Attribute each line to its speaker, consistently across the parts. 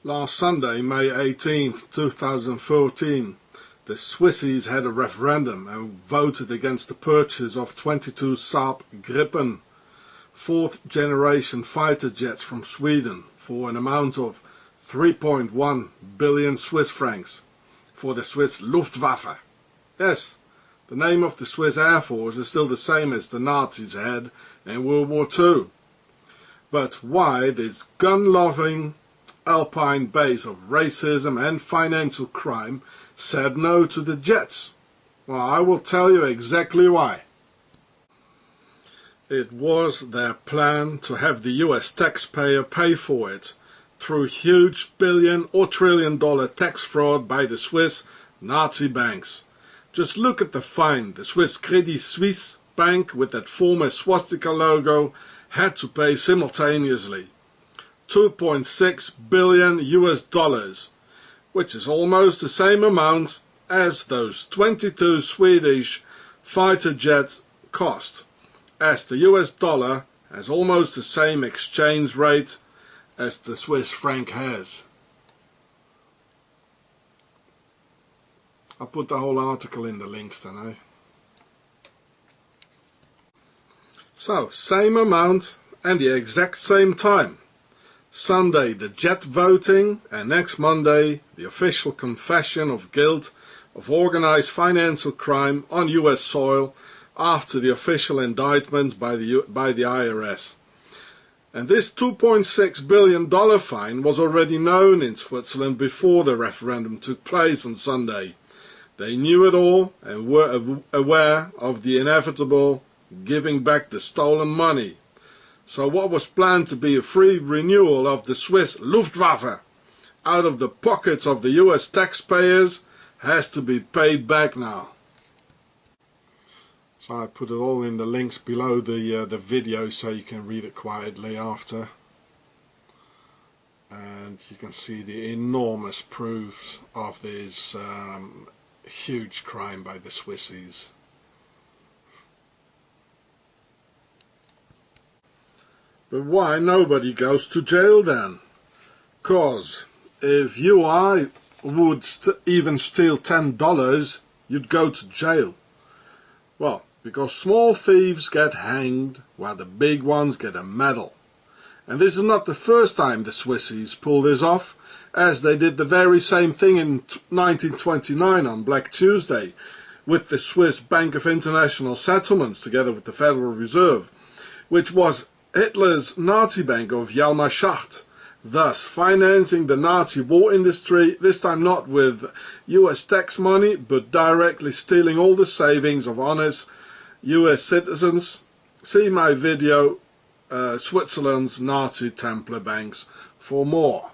Speaker 1: Last Sunday, May 18th, 2014, the Swissies had a referendum and voted against the purchase of 22 Saab Gripen, fourth generation fighter jets from Sweden for an amount of 3.1 billion Swiss francs for the Swiss Luftwaffe. Yes, the name of the Swiss Air Force is still the same as the Nazis had in World War II. But why this gun-loving Alpine base of racism and financial crime said no to the jets? Well, I will tell you exactly why. It was their plan to have the US taxpayer pay for it through huge billion or trillion-dollar tax fraud by the Swiss Nazi banks. Just look at the fine the Swiss Credit Suisse bank with that former swastika logo had to pay simultaneously. 2.6 billion US dollars, which is almost the same amount as those 22 Swedish fighter jets cost, as the US dollar has almost the same exchange rate as the Swiss franc has. I'll put the whole article in the links then, eh? So, same amount and the exact same time. Sunday the jet voting, and next Monday the official confession of guilt of organized financial crime on US soil after the official indictments by the IRS. And this $2.6 billion fine was already known in Switzerland before the referendum took place on Sunday. They knew it all and were aware of the inevitable giving back the stolen money. So what was planned to be a free renewal of the Swiss Luftwaffe out of the pockets of the US taxpayers has to be paid back now. So I put it all in the links below the video so you can read it quietly after. And you can see the enormous proofs of this huge crime by the Swissies. But why nobody goes to jail then? 'Cause if you or I would even steal $10, you'd go to jail. Well, because small thieves get hanged while the big ones get a medal. And this is not the first time the Swissies pull this off, as they did the very same thing in 1929 on Black Tuesday with the Swiss Bank of International Settlements together with the Federal Reserve, which was Hitler's Nazi bank of Schacht, thus financing the Nazi war industry, this time not with US tax money, but directly stealing all the savings of honest US citizens. See my video, Switzerland's Nazi Templar Banks, for more.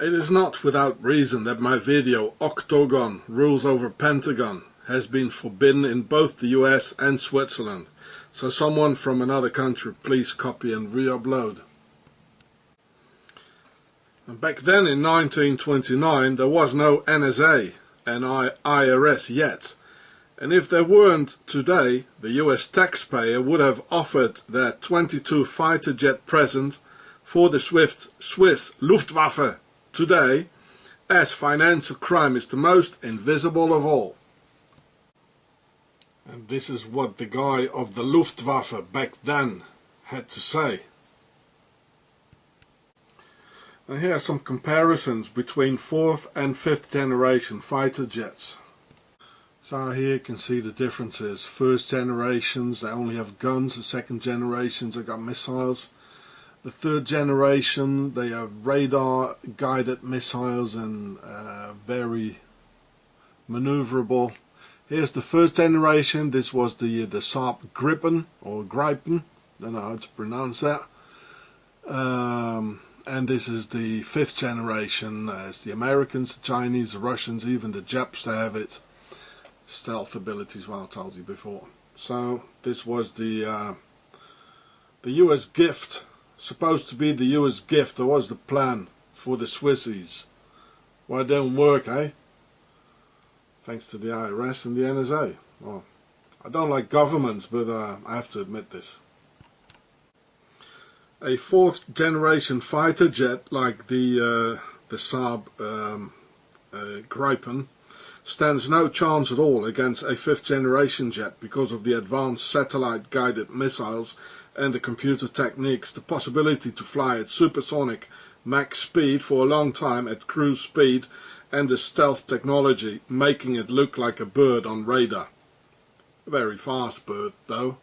Speaker 1: It is not without reason that my video, Octagon Rules Over Pentagon, has been forbidden in both the US and Switzerland. So someone from another country please copy and re-upload. And back then in 1929 there was no NSA and IRS yet. And if there weren't today, the US taxpayer would have offered their 22 fighter jet present for the Swiss Luftwaffe today, as financial crime is the most invisible of all. And this is what the guy of the Luftwaffe back then had to say. And here are some comparisons between 4th and 5th generation fighter jets. So here you can see the differences. First generations, they only have guns. The second generations, they got missiles. The third generation, they have radar guided missiles and very maneuverable. Here's the first generation. This was the Saab Gripen or Gripen, don't know how to pronounce that. And this is the 5th generation, as the Americans, the Chinese, the Russians, even the Japs, they have it. Stealth abilities, well, I told you before. So this was the US gift, supposed to be the US gift. That was the plan for the Swissies. Why it didn't work, eh? Thanks to the IRS and the NSA. Well, I don't like governments, but I have to admit this. A fourth generation fighter jet like the Saab Gripen stands no chance at all against a fifth generation jet because of the advanced satellite guided missiles and the computer techniques, the possibility to fly at supersonic Mach speed for a long time at cruise speed, and the stealth technology making it look like a bird on radar. A very fast bird though.